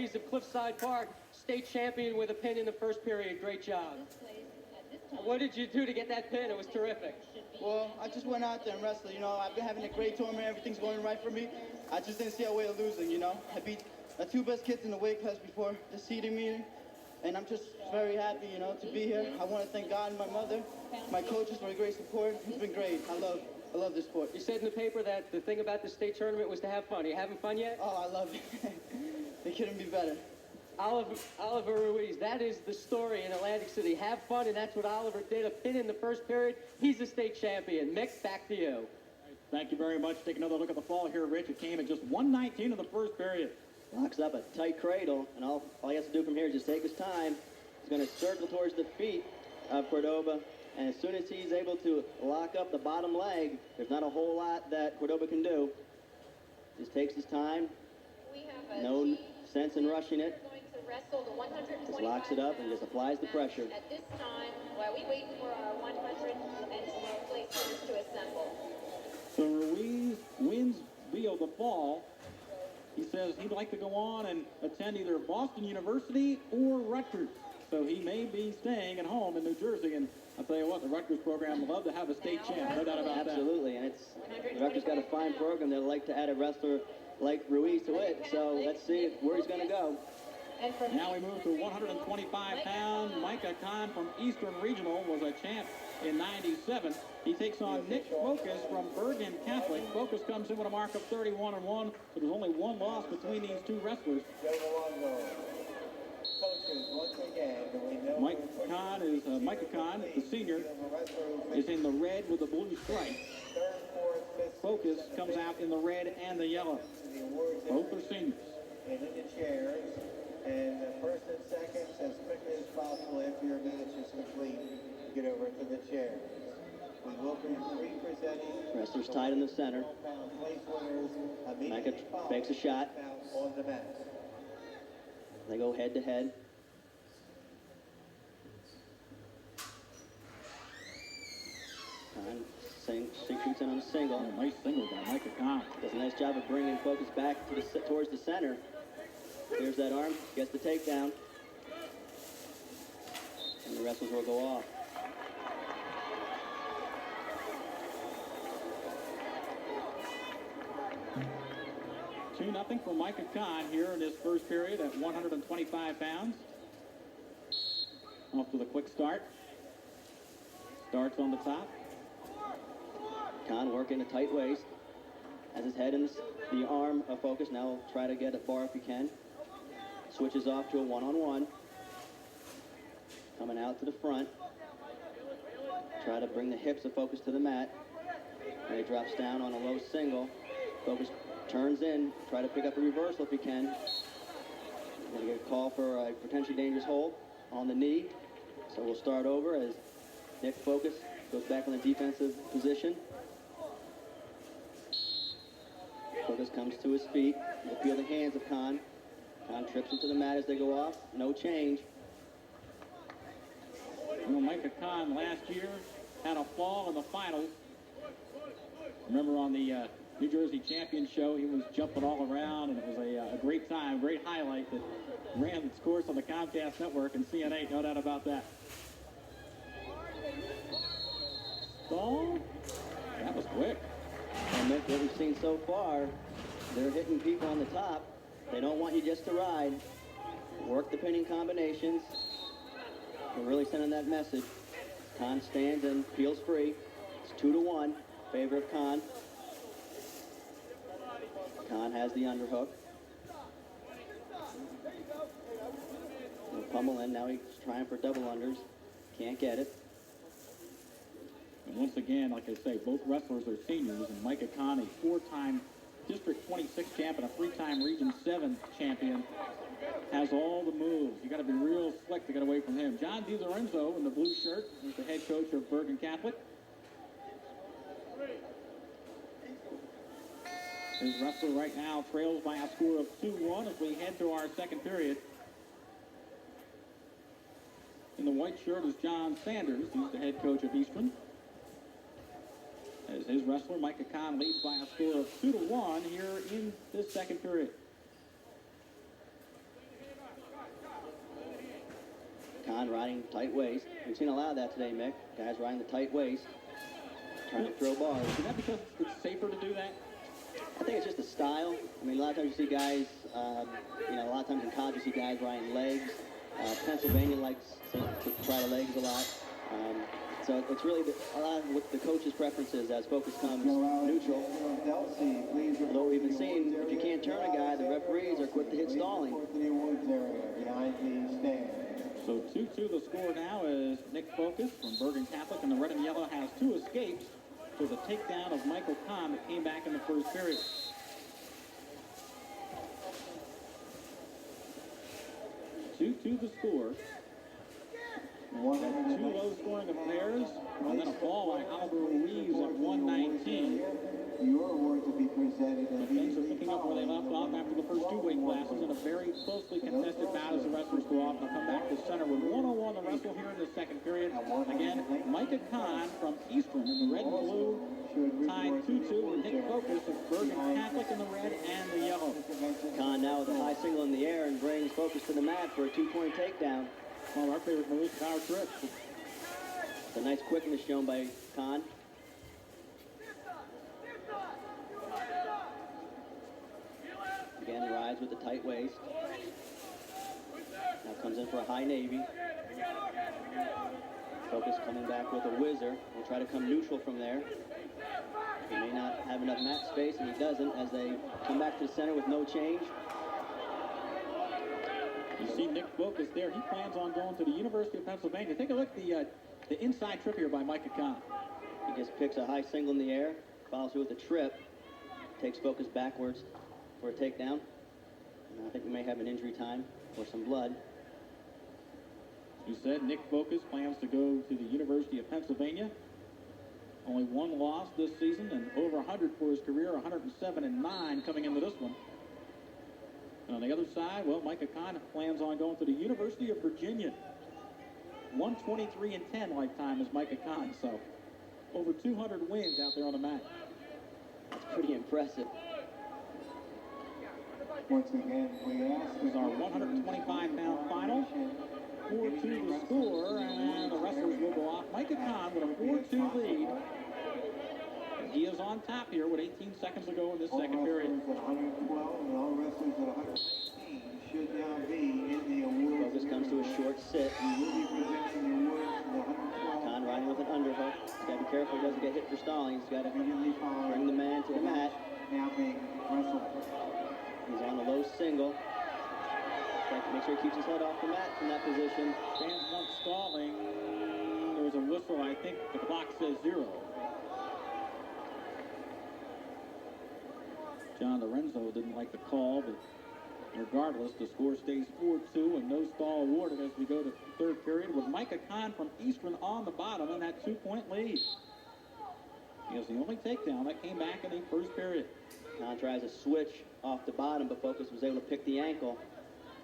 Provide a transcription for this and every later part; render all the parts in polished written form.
Ruiz of Cliffside Park, state champion with a pin in the first period. Great job. What did you do to get that pin? It was terrific. Well, I just went out there and wrestled. You know, I've been having a great tournament. Everything's going right for me. I just didn't see a way of losing, you know. I beat the two best kids in the weight class before the seeding meeting. And I'm just very happy, you know, to be here. I want to thank God and my mother, my coaches for the great support. It's been great. I love this sport. You said in the paper that the thing about the state tournament was to have fun. Are you having fun yet? Oh, I love it. It couldn't be better. Oliver Ruiz, that is the story in Atlantic City. Have fun, and that's what Oliver did. A pin in the first period. He's a state champion. Mick, back to you. Thank you very much. Take another look at the fall here, Rich. It came at just 1:19 in the first period. Locks up a tight cradle, and all he has to do from here is just take his time. He's going to circle towards the feet of Cordoba, and as soon as he's able to lock up the bottom leg, there's not a whole lot that Cordoba can do. Just takes his time. No sense in rushing it. Just locks it up and just applies the pressure. At this time, while we wait for our 112 placers to assemble. So Ruiz wins via the fall. He says he'd like to go on and attend either Boston University or Rutgers. So he may be staying at home in New Jersey. And I'll tell you what, the Rutgers program would love to have a state champ. No doubt about that. Absolutely. And Rutgers got a fine program. They'd like to add a wrestler like Ruiz to it. So let's see where he's going to go. Now we move to 125 pound. Micah Khan from Eastern Regional was a champ in '97. He takes on Nick Fokas from Bergen Catholic. Fokas comes in with a mark of 31-1. So there's only one loss between these two wrestlers. Micah Khan, the senior, is in the red with the blue stripe. Fokas comes out in the red and the yellow. Both are seniors. And in the chairs. And the first and second, as quickly as possible after your match is complete, get over to the chair. We will be re-presenting. Wrestlers tied in the center. Micah fakes a shot. On the mat. They go head to head. Shoots in on a single. Oh, nice single by Micah Khan. Does a nice job of bringing Fokas back to towards the center. Here's that arm, gets the takedown. And the wrestlers will go off. Two 2-0 for Micah Khan here in his first period at 125 pounds. Off to the quick start. Starts on the top. Khan working a tight waist. Has his head in the arm of Fokas. Now try to get a bar if he can. Switches off to a one-on-one. Coming out to the front. Try to bring the hips of Fokas to the mat. And he drops down on a low single. Fokas turns in. Try to pick up a reversal if he can. Gonna get a call for a potentially dangerous hold on the knee. So we'll start over as Nick Fokas goes back on the defensive position. Fokas comes to his feet. You feel the hands of Khan. Khan trips into the mat as they go off. No change. Well, Micah Khan last year had a fall in the finals. Remember on the New Jersey Champion show, he was jumping all around, and it was a great time, great highlight that ran its course on the Comcast network and CNA, no doubt about that. Stall. That was quick. And Mick, what we've seen so far, they're hitting people on the top. They don't want you just to ride. Work the pinning combinations. They're really sending that message. Khan stands and feels free. It's 2-1 in favor of Khan. Khan has the underhook. Pummel in. Now he's trying for double unders. Can't get it. And once again, like I say, both wrestlers are seniors, and Micah Khan, a four-time District 26 champion, a three-time Region 7 champion, has all the moves. You got to be real slick to get away from him. John DiLorenzo in the blue shirt is the head coach of Bergen Catholic. His wrestler right now trails by a score of 2-1 as we head to our second period. In the white shirt is John Sanders. He's the head coach of Eastern. As his wrestler, Micah Khan, leads by a score of 2-1 here in this second period. Khan riding tight waist. We've seen a lot of that today, Mick. Guys riding the tight waist, trying to throw bars. Is that because it's safer to do that? I think it's just a style. I mean, a lot of times you see guys, you know, a lot of times in college you see guys riding legs. Pennsylvania likes to try the legs a lot. So it's really a lot of what the coach's preferences as Fokas comes neutral. Although we've been seeing, if you can't turn a guy, the referees are quick to hit stalling. So 2-2 the score now is Nick Fokas from Bergen Catholic, and the red and yellow has 2 escapes for the takedown of Micah Khan that came back in the first period. 2-2 the score. Got 2 low scoring affairs, and then a ball by Oliver Ruiz at 119. Your award to be presented. The things are picking up where they left off after the first 2 weight classes in a very closely contested bout as the wrestlers go off. They'll come back to center with 101 to wrestle here in the second period. Again, Micah Khan from Eastern in the red and blue, tied 2-2 with Nick Fokas of Bergen Catholic in the red and the yellow. Khan now with a high single in the air and brings Fokas to the mat for a 2-point takedown. Well, our favorite Maurice power trip. It's a nice quickness shown by Khan. Again, rides with the tight waist. Now comes in for a high Navy. Fokas coming back with a whizzer. Will try to come neutral from there. He may not have enough mat space, and he doesn't as they come back to the center with no change. You see Nick Fokas there. He plans on going to the University of Pennsylvania. Take a look at the inside trip here by Micah Khan. He just picks a high single in the air, follows through with a trip, takes Fokas backwards for a takedown. And I think we may have an injury time or some blood. You said Nick Fokas plans to go to the University of Pennsylvania. Only 1 loss this season and over 100 for his career, 107-9 coming into this one. And on the other side, well, Micah Khan plans on going to the University of Virginia. 123-10 lifetime is Micah Khan, so over 200 wins out there on the mat. That's pretty impressive. Once again, we ask This is our 125-pound final. 4-2 the score, and the wrestlers will go off. Micah Khan with a 4-2 lead. He is on top here with 18 seconds to go in this second period. At 112 and all wrestlers at 116 should now be in the awards. Fokas comes to a short sit. We will be presenting the awards to the 112. Khan riding with an underhook. He's got to be careful he doesn't get hit for stalling. He's got to Immediately following bring the man to the mat. now being wrestled. He's on a low single. Make sure he keeps his head off the mat from that position. Fans want stalling. There's a whistle. I think the clock says 0. John Lorenzo didn't like the call, but regardless, the score stays 4-2 and no stall awarded as we go to the third period with Micah Khan from Eastern on the bottom in that 2-point lead. He has the only takedown that came back in the first period. Khan tries a switch off the bottom, but Fokas was able to pick the ankle.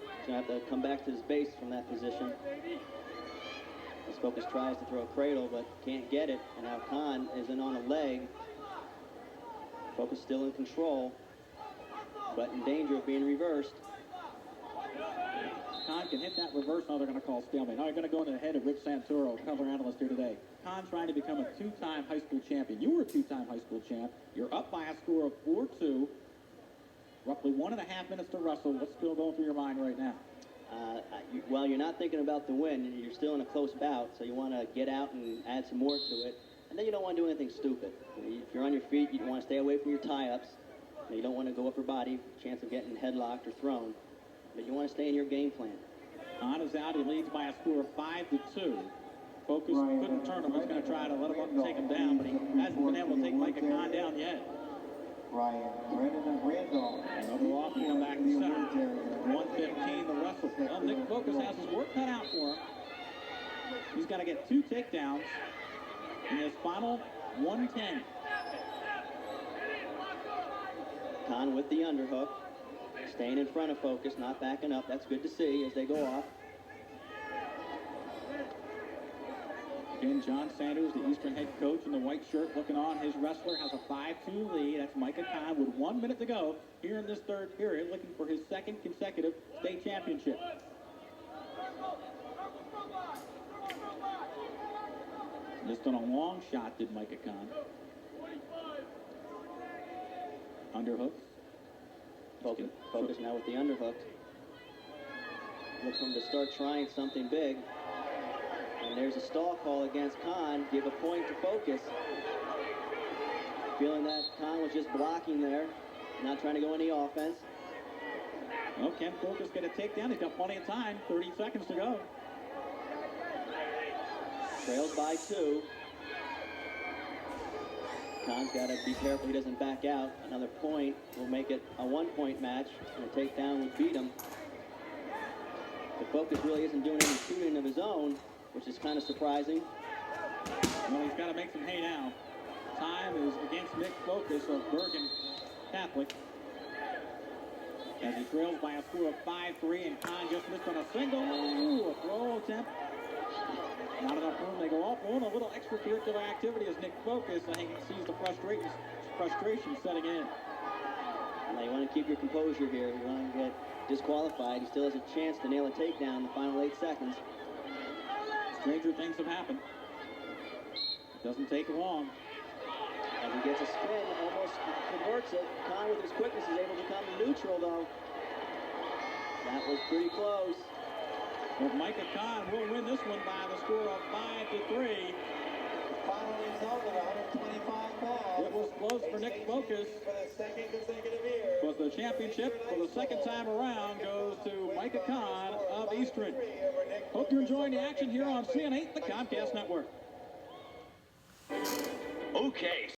He's going to have to come back to his base from that position. As Fokas tries to throw a cradle, but can't get it. And now Khan is in on a leg. Fokas still in control, but in danger of being reversed. Khan can hit that reverse. Now they're going to call stalemate. Now they're going to go into the head of Rich Santoro, color analyst here today. Khan trying to become a 2-time high school champion. You were a 2-time high school champ. You're up by a score of 4-2. Roughly 1.5 minutes to wrestle. What's still going through your mind right now? Well, you're not thinking about the win. You're still in a close bout, so you want to get out and add some more to it. And then you don't want to do anything stupid. If you're on your feet, you want to stay away from your tie-ups. You don't want to go upper body, chance of getting headlocked or thrown. But you want to stay in your game plan. Khan is out. He leads by a score of 5-2. Fokas couldn't turn him. He's going to try to let him up and take him down, but he hasn't been able to take Micah Khan down yet. Ryan, Brennan, and Randolph. They'll go off and come back to center. 1:15 to wrestle. Well, Nick Fokas has his work cut out for him. He's got to get 2 takedowns in his final 110. Khan with the underhook, staying in front of Fokas, not backing up. That's good to see as they go off. Again, John Sanders, the Eastern head coach in the white shirt, looking on. His wrestler has a 5-2 lead. That's Micah Khan with 1 minute to go here in this third period, looking for his second consecutive state championship. Just on a long shot did Micah Khan. Underhooks. Fokas now with the underhook. Look for him to start trying something big. And there's a stall call against Khan. Give a point to Fokas. Feeling that Khan was just blocking there, not trying to go any offense. Well, can Fokas get a takedown? He's got plenty of time. 30 seconds to go. Trails by 2. Khan's got to be careful he doesn't back out. Another point will make it a 1-point match, and a takedown would beat him. But Fokas really isn't doing any shooting of his own, which is kind of surprising. Well, he's got to make some hay now. Time is against Nick Fokas of Bergen Catholic. As he trails by a score of 5-3, and Khan just missed on a single. Ooh, a throw attempt. Not enough room. They go off on a little extracurricular activity as Nick Fokas, I think, sees the frustration setting in. Now you want to keep your composure here. You want to get disqualified. He still has a chance to nail a takedown in the final 8 seconds. Stranger things have happened. It doesn't take long. As he gets a spin, almost converts it. Khan, with his quickness, is able to come neutral, though. That was pretty close. But Micah Khan will win this one by the score of 5-3. Final result of 125 pounds. It was close for Nick Fokas. For the second consecutive year. But the championship for the second time around goes to Micah Khan of Eastern. Hope you're enjoying the action here on CN8, the Comcast Network. Okay.